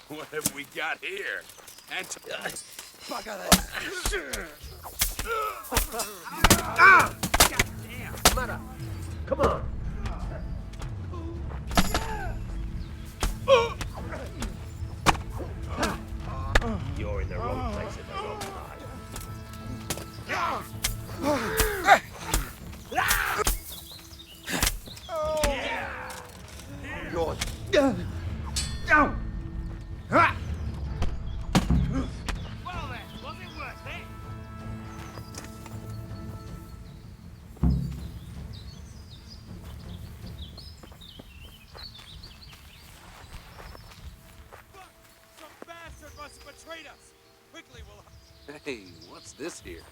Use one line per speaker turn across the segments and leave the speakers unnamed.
What have we got here? And
Fuck out of
goddamn.
Mara, come on. You're in the wrong place at the wrong time. You're down.
Well then, was it worth it? Fuck! Some bastard must have betrayed us! Quickly, we'll...
Hey, what's this here?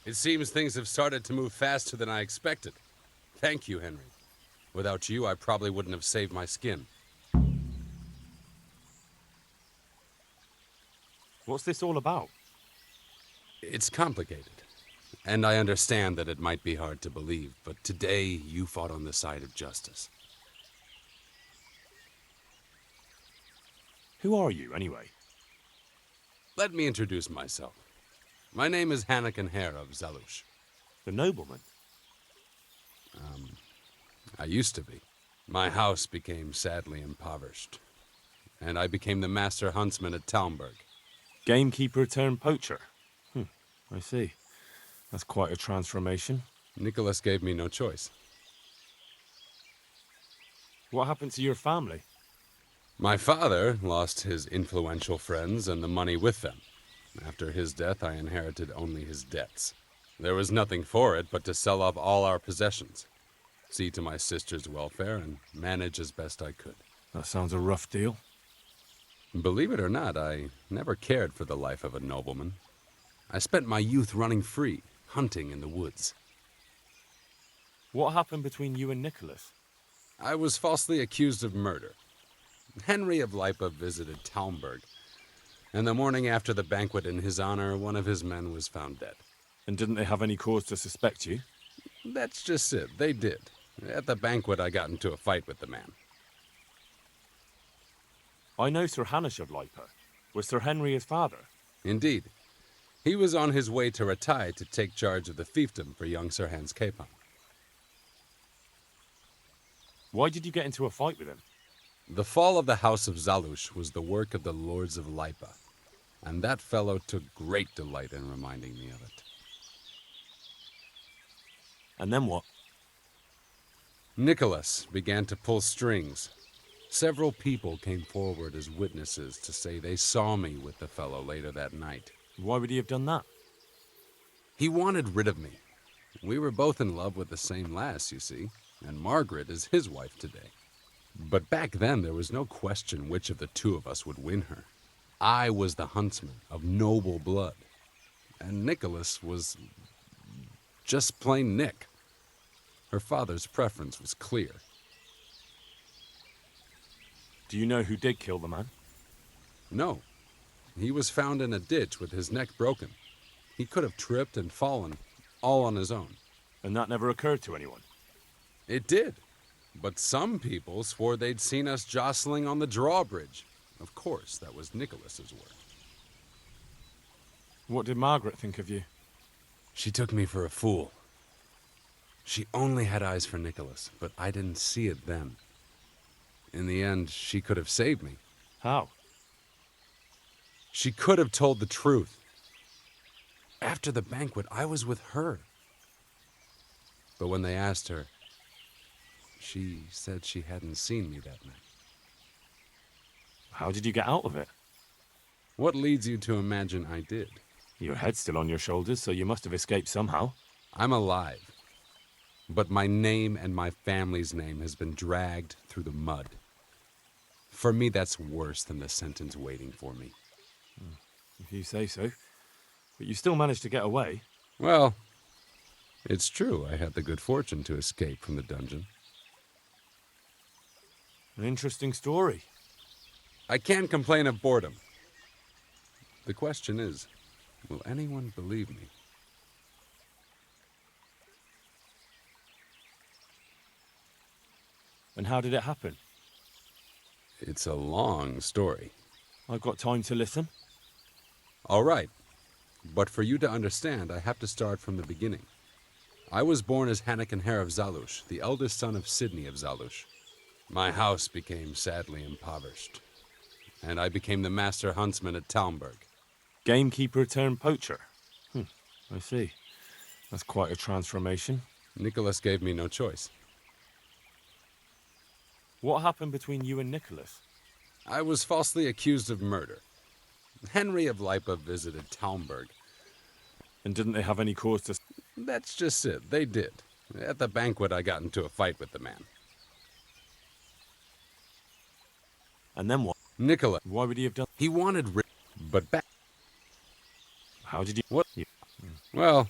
It seems things have started to move faster than I expected. Thank you, Henry. Without you, I probably wouldn't have saved my skin.
What's this all about?
It's complicated. And I understand that it might be hard to believe, but today you fought on the side of justice.
Who are you, anyway?
Let me introduce myself. My name is Hanakin Hare of Zalush.
The nobleman?
I used to be. My house became sadly impoverished. and I became the master huntsman at Talmberg.
Gamekeeper turned poacher. I see. That's quite a transformation.
Nicholas gave me no choice.
What happened to your family?
My father lost his influential friends and the money with them. After his death, I inherited only his debts. There was nothing for it but to sell off all our possessions, see to my sister's welfare, and manage as best I could.
That sounds a rough deal.
Believe it or not, I never cared for the life of a nobleman. I spent my youth running free, hunting in the woods.
What happened between you and Nicholas?
I was falsely accused of murder. Henry of Lipa visited Talmberg, and the morning after the banquet in his honor, one of his men was found dead.
And didn't they have any cause to suspect you?
That's just it, they did. At the banquet, I got into a fight with the man.
I know Sir Hanish of Lipa. Was Sir Henry his father?
Indeed. He was on his way to Rattay to take charge of the fiefdom for young Sir Hans Capon.
Why did you get into a fight with him?
The fall of the House of Zalush was the work of the Lords of Lipa, and that fellow took great delight in reminding me of it.
And then what?
Nicholas began to pull strings. Several people came forward as witnesses to say they saw me with the fellow later that night.
Why would he have done that?
He wanted rid of me. We were both in love with the same lass, you see, and Margaret is his wife today. But back then, there was no question which of the two of us would win her. I was the huntsman of noble blood, and Nicholas was just plain Nick. Her father's preference was clear.
Do you know who did kill the man?
No. He was found in a ditch with his neck broken. He could have tripped and fallen, all on his own.
And that never occurred to anyone?
It did. But some people swore they'd seen us jostling on the drawbridge. Of course, that was Nicholas's work.
What did Margaret think of you?
She took me for a fool. She only had eyes for Nicholas, but I didn't see it then. In the end, she could have saved me.
How?
She could have told the truth. After the banquet, I was with her. But when they asked her, she said she hadn't seen me that night.
How did you get out of it?
What leads you to imagine I did?
Your head's still on your shoulders, so you must have escaped somehow.
I'm alive. But my name and my family's name has been dragged through the mud. For me, that's worse than the sentence waiting for me.
If you say so. But you still managed to get away.
Well, it's true I had the good fortune to escape from the dungeon.
An interesting story.
I can't complain of boredom. The question is, will anyone believe me?
And how did it happen?
It's a long story.
I've got time to listen.
All right. But for you to understand, I have to start from the beginning. I was born as Hanakin Hare of Zalush, the eldest son of Sidney of Zalush. My house became sadly impoverished, and I became the master huntsman at Talmberg.
Gamekeeper turned poacher. I see. That's quite a transformation.
Nicholas gave me no choice.
What happened between you and Nicholas?
I was falsely accused of murder. Henry of Lipa visited Talmberg.
And didn't they have any cause to...
That's just it, they did. At the banquet, I got into a fight with the man.
And then what?
Nicholas.
Why would he have done...
He wanted but back...
How did you...
What? Well...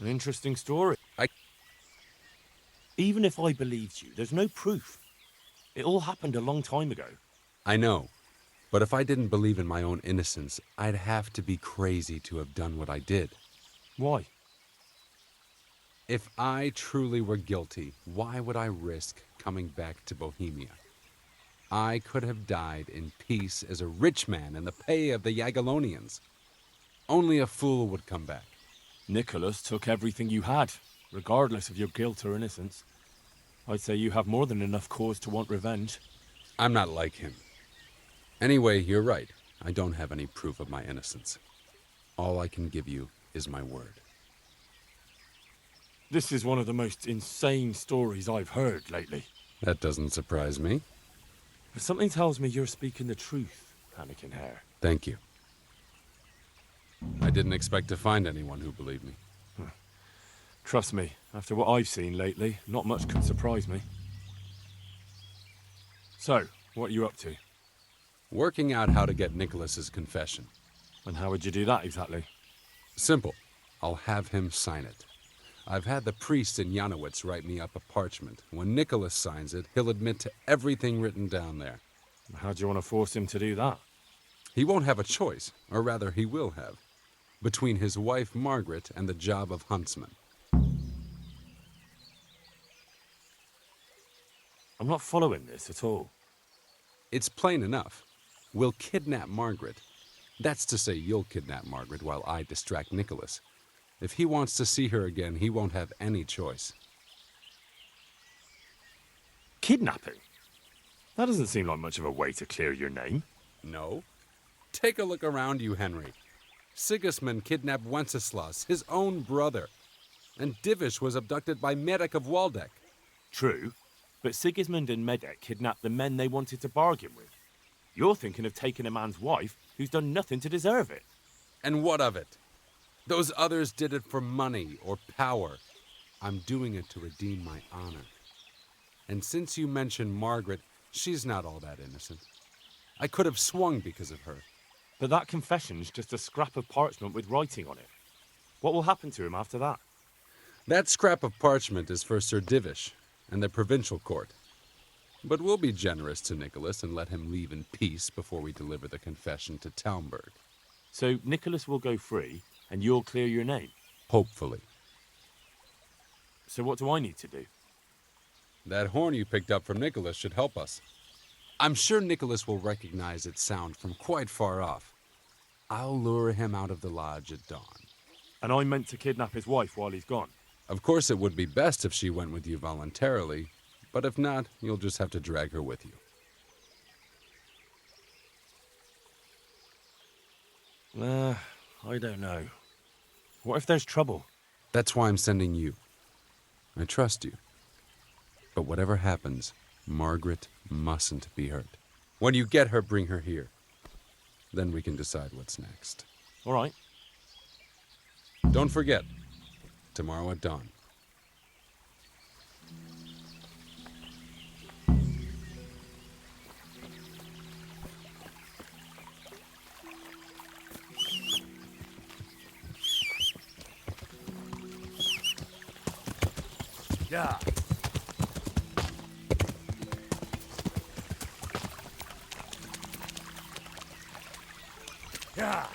An interesting story. Even if I believed you, there's no proof. It all happened a long time ago.
I know. But if I didn't believe in my own innocence, I'd have to be crazy to have done what I did.
Why?
If I truly were guilty, why would I risk coming back to Bohemia? I could have died in peace as a rich man in the pay of the Jagiellonians. Only a fool would come back.
Nicholas took everything you had, regardless of your guilt or innocence. I'd say you have more than enough cause to want revenge.
I'm not like him. Anyway, you're right. I don't have any proof of my innocence. All I can give you is my word.
This is one of the most insane stories I've heard lately.
That doesn't surprise me.
But something tells me you're speaking the truth, Anakin Hare.
Thank you. I didn't expect to find anyone who believed me.
Trust me, after what I've seen lately, not much can surprise me. So, what are you up to?
Working out how to get Nicholas's confession.
And how would you do that exactly?
Simple. I'll have him sign it. I've had the priest in Janowitz write me up a parchment. When Nicholas signs it, he'll admit to everything written down there.
How do you want to force him to do that?
He won't have a choice, or rather he will have, between his wife Margaret and the job of huntsman.
I'm not following this at all.
It's plain enough. We'll kidnap Margaret. That's to say, you'll kidnap Margaret while I distract Nicholas. If he wants to see her again, he won't have any choice.
Kidnapping? That doesn't seem like much of a way to clear your name.
No? Take a look around you, Henry. Sigismund kidnapped Wenceslas, his own brother. And Divish was abducted by Medek of Waldeck.
True, but Sigismund and Medek kidnapped the men they wanted to bargain with. You're thinking of taking a man's wife who's done nothing to deserve it.
And what of it? Those others did it for money or power. I'm doing it to redeem my honor. And since you mentioned Margaret, she's not all that innocent. I could have swung because of her.
But that confession's just a scrap of parchment with writing on it. What will happen to him after that?
That scrap of parchment is for Sir Divish and the provincial court. But we'll be generous to Nicholas and let him leave in peace before we deliver the confession to Taumburg.
So Nicholas will go free, and you'll clear your name?
Hopefully.
So what do I need to do?
That horn you picked up from Nicholas should help us. I'm sure Nicholas will recognize its sound from quite far off. I'll lure him out of the lodge at dawn.
And I'm meant to kidnap his wife while he's gone?
Of course, it would be best if she went with you voluntarily, but if not, you'll just have to drag her with you.
I don't know. What if there's trouble?
That's why I'm sending you. I trust you. But whatever happens, Margaret mustn't be hurt. When you get her, bring her here. Then we can decide what's next.
All right.
Don't forget, tomorrow at dawn.
Yeah. Yeah.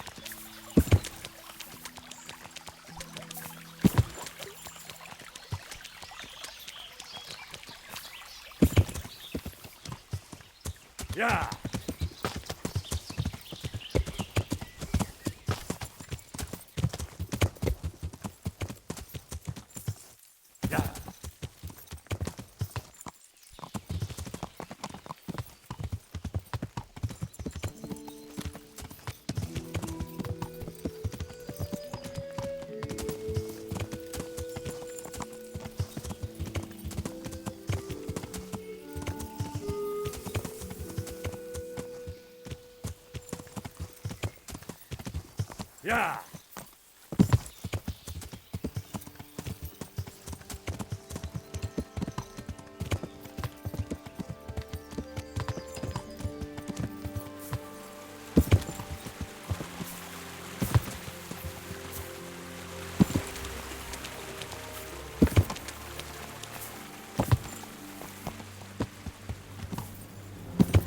Yeah. Yeah. Yeah.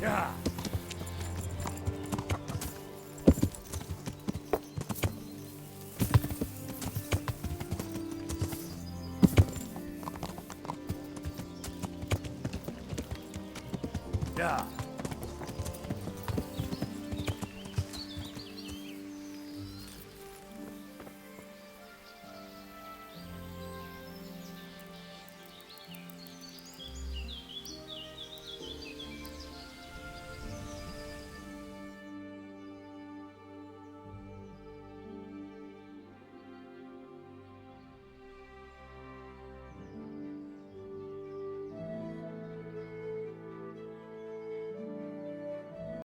Yeah. Yeah.